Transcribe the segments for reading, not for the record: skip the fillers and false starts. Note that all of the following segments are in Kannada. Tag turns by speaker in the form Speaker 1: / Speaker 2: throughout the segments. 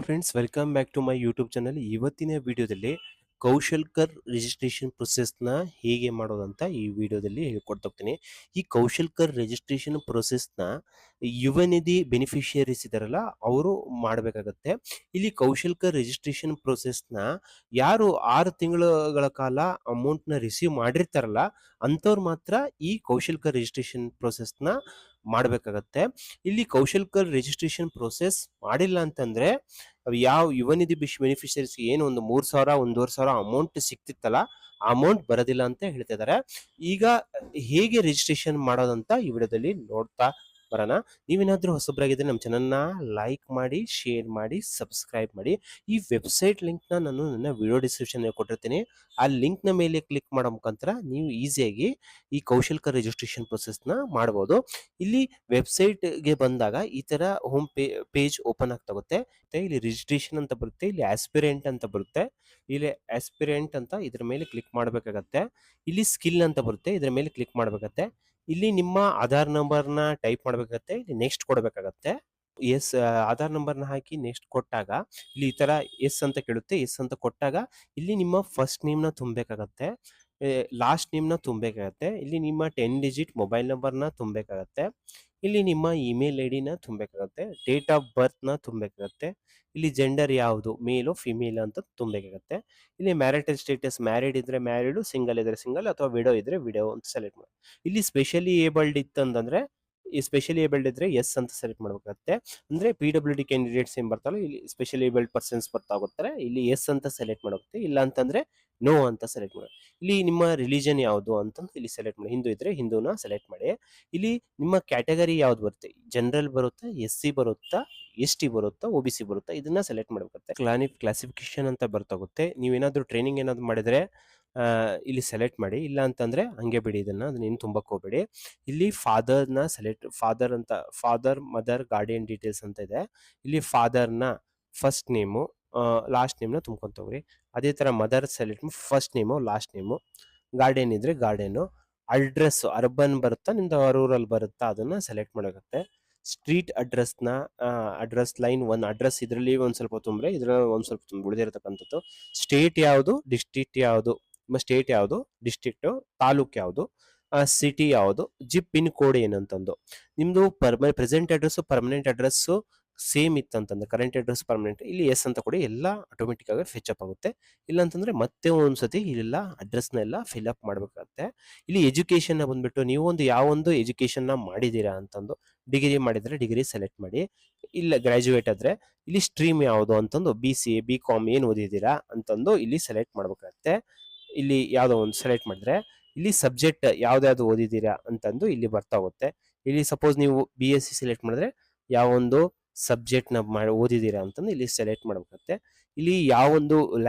Speaker 1: Friends, welcome back to my YouTube channel. ಇವತ್ತಿನ ವಿಡಿಯೋದಲ್ಲಿ ಕೌಶಲ್ಕರ್ ರಿಜಿಸ್ಟ್ರೇಷನ್ ಪ್ರೊಸೆಸ್ನ ಹೇಗೆ ಮಾಡೋದಂತ ಈ ವಿಡಿಯೋದಲ್ಲಿ ಹೇಳ್ಕೊಡ್ತಾ ಹೋಗ್ತೀನಿ. ಈ ಕೌಶಲ್ಕರ್ ರಿಜಿಸ್ಟ್ರೇಷನ್ ಪ್ರೊಸೆಸ್ನ ಯುವ ನಿಧಿ ಬೆನಿಫಿಷಿಯರೀಸ್ ಇದಾರಲ್ಲ ಅವರು ಮಾಡಬೇಕಾಗತ್ತೆ. ಇಲ್ಲಿ ಕೌಶಲ್ಕರ್ ರಿಜಿಸ್ಟ್ರೇಷನ್ ಪ್ರೊಸೆಸ್ನ ಯಾರು 6 ತಿಂಗಳ ಕಾಲ ಅಮೌಂಟ್ನ ರಿಸೀವ್ ಮಾಡಿರ್ತಾರಲ್ಲ ಅಂಥವ್ರು ಮಾತ್ರ ಈ ಕೌಶಲ್ಕರ್ ರಿಜಿಸ್ಟ್ರೇಷನ್ ಪ್ರೊಸೆಸ್ನ ಮಾಡಬೇಕಾಗತ್ತೆ. ಇಲ್ಲಿ ಕೌಶಲ್ಕರ್ ರಿಜಿಸ್ಟ್ರೇಷನ್ ಪ್ರೊಸೆಸ್ ಮಾಡಿಲ್ಲ ಅಂತಂದ್ರೆ ಯಾವ ಯುವ ನಿಧಿ ಬೆನಿಫಿಷರೀಸ್ ಏನು ಒಂದು 3,000 1,500 ಅಮೌಂಟ್ ಸಿಕ್ತಿತ್ತಲ್ಲ ಆ ಅಮೌಂಟ್ ಬರೋದಿಲ್ಲ ಅಂತ ಹೇಳ್ತಾ ಇದಾರೆ. ಈಗ ಹೇಗೆ ರಿಜಿಸ್ಟ್ರೇಷನ್ ಮಾಡೋದಂತ ಈ ವಿಡಿಯೋದಲ್ಲಿ ನೋಡ್ತಾ ಬರೋಣ. ನೀವೇನಾದ್ರೂ ಹೊಸಬ್ರಾಗಿದ್ರೆ ನಮ್ಮ ಚಾನಲ್ನ ಲೈಕ್ ಮಾಡಿ, ಶೇರ್ ಮಾಡಿ, ಸಬ್ಸ್ಕ್ರೈಬ್ ಮಾಡಿ. ಈ ವೆಬ್ಸೈಟ್ ಲಿಂಕ್ನ ನಾನು ನನ್ನ ವಿಡಿಯೋ ಡಿಸ್ಕ್ರಿಪ್ಷನ್ ಕೊಟ್ಟಿರ್ತೀನಿ. ಆ ಲಿಂಕ್ನ ಮೇಲೆ ಕ್ಲಿಕ್ ಮಾಡೋ ಮುಖಾಂತರ ನೀವು ಈಸಿಯಾಗಿ ಈ ಕೌಶಲ್ಕರ್ ರಿಜಿಸ್ಟ್ರೇಷನ್ ಪ್ರೊಸೆಸ್ನ ಮಾಡ್ಬೋದು. ಇಲ್ಲಿ ವೆಬ್ಸೈಟ್ಗೆ ಬಂದಾಗ ಈ ತರ ಹೋಮ್ ಪೇಜ್ ಓಪನ್ ಆಗ್ತಾಗುತ್ತೆ. ಇಲ್ಲಿ ರಿಜಿಸ್ಟ್ರೇಷನ್ ಅಂತ ಬರುತ್ತೆ, ಇಲ್ಲಿ ಆಸ್ಪಿರೆಂಟ್ ಅಂತ ಬರುತ್ತೆ, ಇಲ್ಲಿ ಆಸ್ಪಿರೆಂಟ್ ಅಂತ ಇದ್ರ ಮೇಲೆ ಕ್ಲಿಕ್ ಮಾಡಬೇಕಾಗತ್ತೆ. ಇಲ್ಲಿ ಸ್ಕಿಲ್ ಅಂತ ಬರುತ್ತೆ, ಇದ್ರ ಮೇಲೆ ಕ್ಲಿಕ್ ಮಾಡಬೇಕಾಗತ್ತೆ. ಇಲ್ಲಿ ನಿಮ್ಮ ಆಧಾರ್ ನಂಬರ್ನ ಟೈಪ್ ಮಾಡಬೇಕಾಗತ್ತೆ, ಇಲ್ಲಿ ನೆಕ್ಸ್ಟ್ ಕೊಡಬೇಕಾಗತ್ತೆ. ಎಸ್ ಆಧಾರ್ ನಂಬರ್ನ ಹಾಕಿ ನೆಕ್ಸ್ಟ್ ಕೊಟ್ಟಾಗ ಇಲ್ಲಿ ಈ ತರ ಎಸ್ ಅಂತ ಕೇಳುತ್ತೆ. ಎಸ್ ಅಂತ ಕೊಟ್ಟಾಗ ಇಲ್ಲಿ ನಿಮ್ಮ ಫಸ್ಟ್ ನೇಮ್ನ ತುಂಬಬೇಕಾಗತ್ತೆ, ಲಾಸ್ಟ್ ನೇಮ್ನ ತುಂಬಬೇಕಾಗತ್ತೆ. ಇಲ್ಲಿ ನಿಮ್ಮ 10 ಡಿಜಿಟ್ ಮೊಬೈಲ್ ನಂಬರ್ನ ತುಂಬಬೇಕಾಗತ್ತೆ. ಇಲ್ಲಿ ನಿಮ್ಮ ಇಮೇಲ್ ಐ ಡಿನ ತುಂಬಬೇಕಾಗತ್ತೆ, ಡೇಟ್ ಆಫ್ ಬರ್ತ್ನ ತುಂಬಬೇಕಾಗತ್ತೆ. ಇಲ್ಲಿ ಜೆಂಡರ್ ಯಾವುದು, ಮೇಲು ಫಿಮೇಲ್ ಅಂತ ತುಂಬಬೇಕಾಗತ್ತೆ. ಇಲ್ಲಿ ಮ್ಯಾರಿಟಲ್ ಸ್ಟೇಟಸ್, ಮ್ಯಾರಿಡ್ ಇದ್ರೆ ಮ್ಯಾರಿಡ್, ಸಿಂಗಲ್ ಇದ್ರೆ ಸಿಂಗಲ್, ಅಥವಾ ವಿಡೋ ಇದ್ರೆ ವಿಡೋ ಅಂತ ಸೆಲೆಕ್ಟ್ ಮಾಡಿ. ಇಲ್ಲಿ ಸ್ಪೆಷಲಿ ಏಬಲ್ಡ್ ಇತ್ತಂದ್ರೆ ಈ ಸ್ಪೆಷಲಿ ಏಬಲ್ಡ್ ಇದ್ರೆ ಎಸ್ ಅಂತ ಸೆಲೆಕ್ಟ್ ಮಾಡಬೇಕಾಗತ್ತೆ. ಅಂದ್ರೆ PWD ಕ್ಯಾಂಡಿಡೇಟ್ಸ್ ಏನ್ ಬರ್ತಾರೋ ಇಲ್ಲಿ ಸ್ಪೆಷಲಿ ಏಬಲ್ಡ್ ಪರ್ಸನ್ಸ್ ಬರ್ತಾ ಹೋಗ್ತಾರೆ, ಇಲ್ಲಿ ಎಸ್ ಅಂತ ಸೆಲೆಕ್ಟ್ ಮಾಡೋಗುತ್ತೆ. ಇಲ್ಲ ಅಂತಂದ್ರೆ ನೋ ಅಂತ ಸೆಲೆಕ್ಟ್ ಮಾಡಿ. ಇಲ್ಲಿ ನಿಮ್ಮ ರಿಲಿಜನ್ ಯಾವುದು ಅಂತಂದು ಇಲ್ಲಿ ಸೆಲೆಕ್ಟ್ ಮಾಡಿ, ಹಿಂದೂ ಇದ್ರೆ ಹಿಂದೂನ ಸೆಲೆಕ್ಟ್ ಮಾಡಿ. ಇಲ್ಲಿ ನಿಮ್ಮ ಕ್ಯಾಟಗರಿ ಯಾವ್ದು ಬರುತ್ತೆ, ಜನರಲ್ ಬರುತ್ತಾ, SC ಬರುತ್ತಾ, ST ಬರುತ್ತಾ, OBC ಬರುತ್ತಾ, ಇದನ್ನ ಸೆಲೆಕ್ಟ್ ಮಾಡಬೇಕಾಗುತ್ತೆ. ಕ್ಲಾಸಿಫಿಕೇಶನ್ ಅಂತ ಬರ್ತಾಗುತ್ತೆ. ನೀವೇನಾದ್ರೂ ಟ್ರೈನಿಂಗ್ ಏನಾದ್ರು ಮಾಡಿದ್ರೆ ಇಲ್ಲಿ ಸೆಲೆಕ್ಟ್ ಮಾಡಿ, ಇಲ್ಲ ಅಂತಂದ್ರೆ ಹಂಗೆ ಬಿಡಿ, ಅದನ್ನ ಏನು ತುಂಬಕ್ ಹೋಗ್ಬೇಡಿ. ಇಲ್ಲಿ ಫಾದರ್ನ ಸೆಲೆಕ್ಟ್, ಫಾದರ್ ಅಂತ, ಫಾದರ್ ಮದರ್ ಗಾರ್ಡಿಯನ್ ಡೀಟೇಲ್ಸ್ ಅಂತ ಇದೆ. ಇಲ್ಲಿ ಫಾದರ್ನ ಫಸ್ಟ್ ನೇಮು ಲಾಸ್ಟ್ ನೇಮ್ನ ತುಂಬ್ಕೊಂತ ಹೋಗ್ರಿ. ಅದೇ ತರ mother select first name last name, guardian ಇದ್ರೆ ಗಾರ್ಡಿಯನ್, ಅಡ್ರೆಸ್ ಅರ್ಬನ್ ಬರುತ್ತಾ ನಿಮ್ದು ರೂರಲ್ ಬರುತ್ತಾ ಅದನ್ನ ಸೆಲೆಕ್ಟ್ ಮಾಡಾಗುತ್ತೆ. ಸ್ಟ್ರೀಟ್ ಅಡ್ರೆಸ್ನ ಅಡ್ರೆಸ್ ಲೈನ್ ಒನ್ ಅಡ್ರೆಸ್ ಇದರಲ್ಲಿ ಒಂದ್ ಸ್ವಲ್ಪ ತುಂಬ್ರೆ, ಇದ್ರಲ್ಲಿ ಒಂದ್ ಸ್ವಲ್ಪ ಉಳಿದಿರತಕ್ಕಂಥದ್ದು. ಸ್ಟೇಟ್ ಯಾವುದು, ಡಿಸ್ಟ್ರಿಕ್ಟ್ ಯಾವುದು, ಸ್ಟೇಟ್ ಯಾವುದು, ಡಿಸ್ಟ್ರಿಕ್ಟ್, ತಾಲೂಕ್ ಯಾವುದು, ಸಿಟಿ ಯಾವುದು, ಜಿಪ್ ಪಿನ್ ಕೋಡ್ ಏನಂತಂದು. ನಿಮ್ದು present address permanent address same ಇತ್ತಂತಂದ್ರೆ, ಕರೆಂಟ್ ಅಡ್ರೆಸ್ ಪರ್ಮನೆಂಟ್, ಇಲ್ಲಿ ಎಸ್ ಅಂತ ಕೊಡಿ, ಎಲ್ಲ ಆಟೋಮೆಟಿಕ್ ಆಗಿ ಫೆಚ್ ಅಪ್ ಆಗುತ್ತೆ. ಇಲ್ಲ ಅಂತಂದ್ರೆ ಮತ್ತೆ ಒಂದ್ಸತಿ ಇಲ್ಲೆಲ್ಲ ಅಡ್ರೆಸ್ನ ಎಲ್ಲ ಫಿಲ್ ಅಪ್ ಮಾಡ್ಬೇಕಾಗತ್ತೆ. ಇಲ್ಲಿ ಎಜುಕೇಶನ್ ಬಂದ್ಬಿಟ್ಟು ನೀವು ಒಂದು ಯಾವೊಂದು ಎಜುಕೇಶನ್ ಮಾಡಿದೀರಾ ಅಂತಂದು, ಡಿಗ್ರಿ ಮಾಡಿದ್ರೆ ಡಿಗ್ರಿ ಸೆಲೆಕ್ಟ್ ಮಾಡಿ. ಇಲ್ಲ ಗ್ರಾಜುಯೇಟ್ ಆದ್ರೆ ಇಲ್ಲಿ ಸ್ಟ್ರೀಮ್ ಯಾವುದು ಅಂತಂದು, BCA BCom ಏನ್ ಓದಿದ್ದೀರಾ ಅಂತಂದು ಇಲ್ಲಿ ಸೆಲೆಕ್ಟ್ ಮಾಡ್ಬೇಕಾಗತ್ತೆ. ಇಲ್ಲಿ ಯಾವ್ದೋ ಒಂದು ಸೆಲೆಕ್ಟ್ ಮಾಡಿದ್ರೆ ಇಲ್ಲಿ ಸಬ್ಜೆಕ್ಟ್ ಯಾವ್ದಾವ್ದು ಓದಿದ್ದೀರಾ ಅಂತಂದು ಇಲ್ಲಿ ಬರ್ತಾ ಹೋಗುತ್ತೆ. ಇಲ್ಲಿ ಸಪೋಸ್ ನೀವು BSc ಸೆಲೆಕ್ಟ್ ಮಾಡಿದ್ರೆ ಯಾವೊಂದು ಸಬ್ಜೆಕ್ಟ್ ನ ಓದಿದ್ದೀರಾ ಅಂತಂದು ಇಲ್ಲಿ ಸೆಲೆಕ್ಟ್ ಮಾಡ್ಬೇಕಾಗತ್ತೆ. ಇಲ್ಲಿ ಯಾವೊಂದು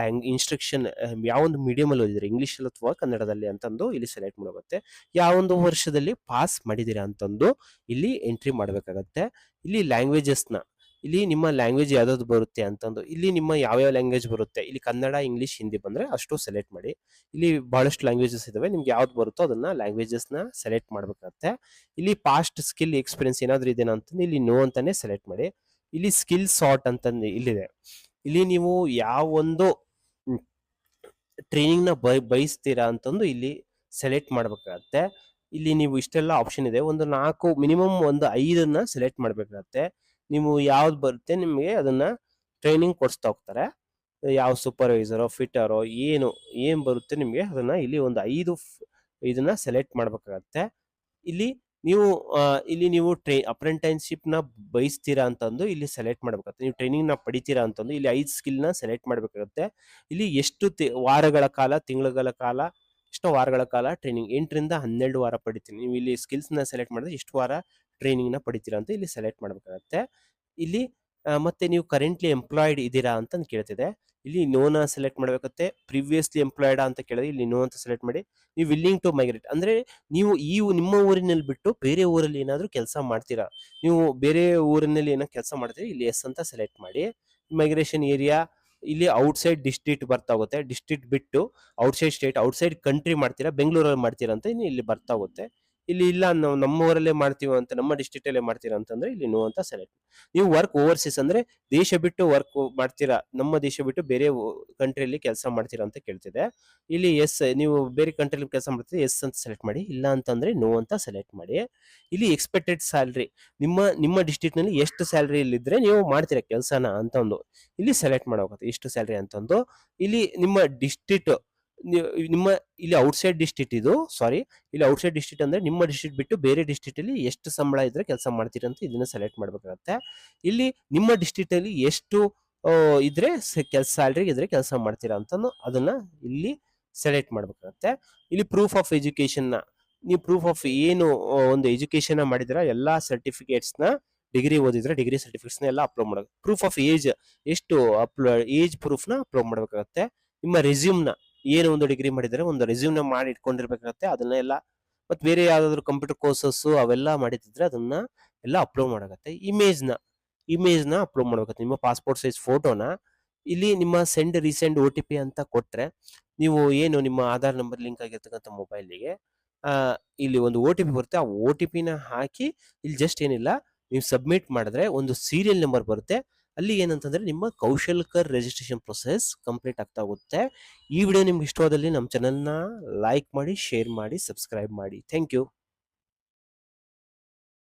Speaker 1: ಇನ್ಸ್ಟ್ರಕ್ಷನ್ ಯಾವೊಂದು ಮೀಡಿಯಂ ಅಲ್ಲಿ ಓದಿದ್ರೆ, ಇಂಗ್ಲಿಷ್ ಅಥವಾ ಕನ್ನಡದಲ್ಲಿ ಅಂತಂದು ಇಲ್ಲಿ ಸೆಲೆಕ್ಟ್ ಮಾಡಬೇಕಾಗುತ್ತೆ. ಯಾವೊಂದು ವರ್ಷದಲ್ಲಿ ಪಾಸ್ ಮಾಡಿದೀರಾ ಅಂತಂದು ಇಲ್ಲಿ ಎಂಟ್ರಿ ಮಾಡಬೇಕಾಗತ್ತೆ. ಇಲ್ಲಿ ಲ್ಯಾಂಗ್ವೇಜಸ್ನ, ಇಲ್ಲಿ ನಿಮ್ಮ ಲ್ಯಾಂಗ್ವೇಜ್ ಯಾವ್ದಾವ್ದು ಬರುತ್ತೆ ಅಂತಂದು, ಇಲ್ಲಿ ನಿಮ್ಮ ಯಾವ್ಯಾವ ಲ್ಯಾಂಗ್ವೇಜ್ ಬರುತ್ತೆ, ಇಲ್ಲಿ ಕನ್ನಡ, ಇಂಗ್ಲಿಷ್, ಹಿಂದಿ ಬಂದ್ರೆ ಅಷ್ಟು ಸೆಲೆಕ್ಟ್ ಮಾಡಿ. ಇಲ್ಲಿ ಬಹಳಷ್ಟು ಲ್ಯಾಂಗ್ವೇಜಸ್ ಇದಾವೆ, ನಿಮ್ಗೆ ಯಾವ್ದು ಬರುತ್ತೋ ಅದನ್ನ ಲ್ಯಾಂಗ್ವೇಜಸ್ನ ಸೆಲೆಕ್ಟ್ ಮಾಡ್ಬೇಕಾಗತ್ತೆ. ಇಲ್ಲಿ ಪಾಸ್ಟ್ ಸ್ಕಿಲ್ ಎಕ್ಸ್ಪೀರಿಯನ್ಸ್ ಏನಾದ್ರು ಇದೆನಾ ಅಂತಂದು ಇಲ್ಲಿ ನೋ ಅಂತಾನೆ ಸೆಲೆಕ್ಟ್ ಮಾಡಿ. ಇಲ್ಲಿ ಸ್ಕಿಲ್ ಸಾರ್ಟ್ ಅಂತಂದು ಇಲ್ಲಿದೆ. ಇಲ್ಲಿ ನೀವು ಯಾವ ಒಂದು ಟ್ರೈನಿಂಗ್ ನ ಬಯಸ್ತೀರಾ ಅಂತಂದು ಇಲ್ಲಿ ಸೆಲೆಕ್ಟ್ ಮಾಡ್ಬೇಕಾಗತ್ತೆ. ಇಲ್ಲಿ ನೀವು ಇಷ್ಟೆಲ್ಲ ಆಪ್ಷನ್ ಇದೆ, ಒಂದು 4 ಮಿನಿಮಮ್ ಒಂದು 5 ಸೆಲೆಕ್ಟ್ ಮಾಡ್ಬೇಕಾಗತ್ತೆ. ನೀವು ಯಾವ್ದು ಬರುತ್ತೆ ನಿಮಗೆ ಅದನ್ನ ಟ್ರೈನಿಂಗ್ ಕೊಡಿಸ್ತಾ ಹೋಗ್ತಾರೆ. ಯಾವ ಸೂಪರ್ವೈಸರೋ ಫಿಟ್ಟರೋ ಏನ್ ಬರುತ್ತೆ ನಿಮಗೆ ಅದನ್ನ ಇಲ್ಲಿ ಒಂದು 5 ಇದನ್ನ ಸೆಲೆಕ್ಟ್ ಮಾಡ್ಬೇಕಾಗತ್ತೆ. ಇಲ್ಲಿ ನೀವು ಇಲ್ಲಿ ನೀವು ಅಪ್ರೆಂಟೈನ್ಶಿಪ್ ನ ಬಯಸ್ತೀರಾ ಅಂತಂದು ಇಲ್ಲಿ ಸೆಲೆಕ್ಟ್ ಮಾಡ್ಬೇಕಾಗುತ್ತೆ. ನೀವು ಟ್ರೈನಿಂಗ್ ನ ಪಡಿತೀರಾ ಅಂತಂದು ಇಲ್ಲಿ 5 ಸ್ಕಿಲ್ ನ ಸೆಲೆಕ್ಟ್ ಮಾಡ್ಬೇಕಾಗುತ್ತೆ. ಇಲ್ಲಿ ಎಷ್ಟು ವಾರಗಳ ಕಾಲ, ತಿಂಗಳುಗಳ ಕಾಲ, ಎಷ್ಟೋ ವಾರಗಳ ಕಾಲ ಟ್ರೈನಿಂಗ್, 8 ರಿಂದ 12 ವಾರ ಪಡಿತೀನಿ. ನೀವು ಇಲ್ಲಿ ಸ್ಕಿಲ್ಸ್ ನ ಸೆಲೆಕ್ಟ್ ಮಾಡಿದ್ರೆ ಎಷ್ಟು ವಾರ ಟ್ರೈನಿಂಗ್ ನ ಪಡಿತೀರಾ ಅಂತ ಇಲ್ಲಿ ಸೆಲೆಕ್ಟ್ ಮಾಡ್ಬೇಕಾಗತ್ತೆ. ಇಲ್ಲಿ ಮತ್ತೆ ನೀವು ಕರೆಂಟ್ಲಿ ಎಂಪ್ಲಾಯ್ಡ್ ಇದ್ದೀರಾ ಅಂತ ಕೇಳ್ತಿದೆ, ಇಲ್ಲಿ ನೋನ ಸೆಲೆಕ್ಟ್ ಮಾಡ್ಬೇಕಾಗುತ್ತೆ. ಪ್ರಿವಿಯಸ್ಲಿ ಎಂಪ್ಲಾಯ್ಡ್ ಅಂತ ಕೇಳಿದ್ರೆ ಇಲ್ಲಿ ನೋ ಅಂತ ಸೆಲೆಕ್ಟ್ ಮಾಡಿ. ನೀವು ವಿಲ್ಲಿಂಗ್ ಟು ಮೈಗ್ರೇಟ್ ಅಂದ್ರೆ ನೀವು ನಿಮ್ಮ ಊರಿನಲ್ಲಿ ಬಿಟ್ಟು ಬೇರೆ ಊರಲ್ಲಿ ಏನಾದ್ರು ಕೆಲಸ ಮಾಡ್ತೀರಾ, ನೀವು ಬೇರೆ ಊರಿನಲ್ಲಿ ಏನೋ ಕೆಲಸ ಮಾಡ್ತೀರಾ, ಇಲ್ಲಿ ಎಸ್ ಅಂತ ಸೆಲೆಕ್ಟ್ ಮಾಡಿ. ಮೈಗ್ರೇಷನ್ ಏರಿಯಾ, ಇಲ್ಲಿ ಔಟ್ಸೈಡ್ ಡಿಸ್ಟ್ರಿಕ್ಟ್ ಬರ್ತಾ ಹೋಗುತ್ತೆ, ಡಿಸ್ಟ್ರಿಕ್ಟ್ ಬಿಟ್ಟು ಔಟ್ಸೈಡ್ ಸ್ಟೇಟ್, ಔಟ್ಸೈಡ್ ಕಂಟ್ರಿ ಮಾಡ್ತೀರಾ, ಬೆಂಗಳೂರಲ್ಲಿ ಮಾಡ್ತೀರಾ ಅಂತ ಇಲ್ಲಿ ಬರ್ತಾ ಹೋಗುತ್ತೆ. ಇಲ್ಲಿ ಇಲ್ಲ ನಾವು ನಮ್ಮ ಊರಲ್ಲೇ ಮಾಡ್ತೀವಿ ಅಂತ, ನಮ್ಮ ಡಿಸ್ಟ್ರಿಕ್ಟ್ ಅಲ್ಲೇ ಮಾಡ್ತೀರಾ ಅಂತಂದ್ರೆ ಇಲ್ಲಿ ನೋ ಅಂತ ಸೆಲೆಕ್ಟ್. ನೀವು ವರ್ಕ್ ಓವರ್ಸೀಸ್ ಅಂದ್ರೆ ದೇಶ ಬಿಟ್ಟು ವರ್ಕ್ ಮಾಡ್ತೀರಾ, ನಮ್ಮ ದೇಶ ಬಿಟ್ಟು ಬೇರೆ ಕಂಟ್ರಿಯಲ್ಲಿ ಕೆಲಸ ಮಾಡ್ತೀರಾ ಅಂತ ಕೇಳ್ತಿದೆ. ಇಲ್ಲಿ ಎಸ್, ನೀವು ಬೇರೆ ಕಂಟ್ರಿಯಲ್ಲಿ ಕೆಲಸ ಮಾಡ್ತೀರಾ ಎಸ್ ಅಂತ ಸೆಲೆಕ್ಟ್ ಮಾಡಿ, ಇಲ್ಲ ಅಂತಂದ್ರೆ ನೋ ಅಂತ ಸೆಲೆಕ್ಟ್ ಮಾಡಿ. ಇಲ್ಲಿ ಎಕ್ಸ್ಪೆಕ್ಟೆಡ್ ಸ್ಯಾಲ್ರಿ, ನಿಮ್ಮ ನಿಮ್ಮ ಡಿಸ್ಟ್ರಿಕ್ಟ್ ನಲ್ಲಿ ಎಷ್ಟು ಸ್ಯಾಲ್ರಿ ಇಲ್ಲಿದ್ರೆ ನೀವು ಮಾಡ್ತೀರಾ ಕೆಲಸನ ಅಂತ ಒಂದು ಇಲ್ಲಿ ಸೆಲೆಕ್ಟ್ ಮಾಡಬೇಕು, ಎಷ್ಟು ಸ್ಯಾಲ್ರಿ ಅಂತಂದು. ಇಲ್ಲಿ ನಿಮ್ಮ ಡಿಸ್ಟ್ರಿಕ್ಟ್, ನಿಮ್ಮ ಇಲ್ಲಿ ಔಟ್ಸೈಡ್ ಡಿಸ್ಟ್ರಿಕ್ಟ್ ಇದು, ಸಾರಿ, ಇಲ್ಲಿ ಔಟ್ಸೈಡ್ ಡಿಸ್ಟ್ರಿಕ್ಟ್ ಅಂದ್ರೆ ನಿಮ್ಮ ಡಿಸ್ಟ್ರಿಕ್ಟ್ ಬಿಟ್ಟು ಬೇರೆ ಡಿಸ್ಟ್ರಿಕ್ಟ್ ಅಲ್ಲಿ ಎಷ್ಟು ಸಂಬಳ ಇದ್ರೆ ಕೆಲಸ ಮಾಡ್ತೀರಾ ಅಂತ ಇದನ್ನ ಸೆಲೆಕ್ಟ್ ಮಾಡ್ಬೇಕಾಗತ್ತೆ. ಇಲ್ಲಿ ನಿಮ್ಮ ಡಿಸ್ಟ್ರಿಕ್ಟ್ ಅಲ್ಲಿ ಎಷ್ಟು ಇದ್ರೆ ಸ್ಯಾಲ್ರಿ ಇದ್ರೆ ಕೆಲಸ ಮಾಡ್ತೀರಾ ಅಂತ ಅದನ್ನ ಇಲ್ಲಿ ಸೆಲೆಕ್ಟ್ ಮಾಡ್ಬೇಕಾಗತ್ತೆ. ಇಲ್ಲಿ ಪ್ರೂಫ್ ಆಫ್ ಎಜುಕೇಶನ್ ನ, ನೀವು ಪ್ರೂಫ್ ಆಫ್ ಏನು ಒಂದು ಎಜುಕೇಶನ್ ಮಾಡಿದ್ರ ಎಲ್ಲಾ ಸರ್ಟಿಫಿಕೇಟ್ಸ್ ನ, ಡಿಗ್ರಿ ಓದಿದ್ರೆ ಡಿಗ್ರಿ ಸರ್ಟಿಫಿಕೇಟ್ಸ್ ನ ಎಲ್ಲ ಅಪ್ಲೋಡ್ ಮಾಡಬೇಕು. ಪ್ರೂಫ್ ಆಫ್ ಏಜ್, ಎಷ್ಟು ಏಜ್ ಪ್ರೂಫ್ ನ ಅಪ್ಲೋಡ್ ಮಾಡ್ಬೇಕಾಗತ್ತೆ. ನಿಮ್ಮ ರೆಸ್ಯೂಮ್ ನ, ಏನು ಒಂದು ಡಿಗ್ರಿ ಮಾಡಿದ್ರೆ ಒಂದು ರೆಸ್ಯೂಮ್ ನ ಮಾಡಿ ಇಟ್ಕೊಂಡಿರ್ಬೇಕಾಗತ್ತೆ, ಅದನ್ನ ಎಲ್ಲ. ಮತ್ತೆ ಬೇರೆ ಯಾವ್ದಾದ್ರು ಕಂಪ್ಯೂಟರ್ ಕೋರ್ಸಸ್ ಅವೆಲ್ಲ ಮಾಡಿದ್ರೆ ಅದನ್ನ ಎಲ್ಲ ಅಪ್ಲೋಡ್ ಮಾಡಾಗತ್ತೆ. ಇಮೇಜ್ ನ ಅಪ್ಲೋಡ್ ಮಾಡ್ಬೇಕಾಗತ್ತೆ, ನಿಮ್ಮ ಪಾಸ್ಪೋರ್ಟ್ ಸೈಜ್ ಫೋಟೋನ. ಇಲ್ಲಿ ನಿಮ್ಮ ಸೆಂಡ್ ರೀಸೆಂಡ್ OTP ಅಂತ ಕೊಟ್ರೆ, ನೀವು ಏನು ನಿಮ್ಮ ಆಧಾರ್ ನಂಬರ್ ಲಿಂಕ್ ಆಗಿರ್ತಕ್ಕಂಥ ಮೊಬೈಲಿಗೆ ಇಲ್ಲಿ ಒಂದು OTP ಬರುತ್ತೆ, ಆ OTP ನ ಹಾಕಿ ಇಲ್ಲಿ ಜಸ್ಟ್ ಏನಿಲ್ಲ ನೀವು ಸಬ್ಮಿಟ್ ಮಾಡಿದ್ರೆ ಒಂದು ಸೀರಿಯಲ್ ನಂಬರ್ ಬರುತ್ತೆ. ಅಲ್ಲಿ ಏನಂತಂದ್ರೆ ನಿಮ್ಮ ಕೌಶಲ್ಕರ್ ರಿಜಿಸ್ಟ್ರೇಷನ್ ಪ್ರೊಸೆಸ್ ಕಂಪ್ಲೀಟ್ ಆಗ್ತಾ ಹೋಗುತ್ತೆ. ಈ ವಿಡಿಯೋ ನಿಮ್ಗೆ ಇಷ್ಟವಾದಲ್ಲಿ ನಮ್ಮ ಚಾನಲ್ನ ಲೈಕ್ ಮಾಡಿ, ಶೇರ್ ಮಾಡಿ, ಸಬ್ಸ್ಕ್ರೈಬ್ ಮಾಡಿ. Thank you.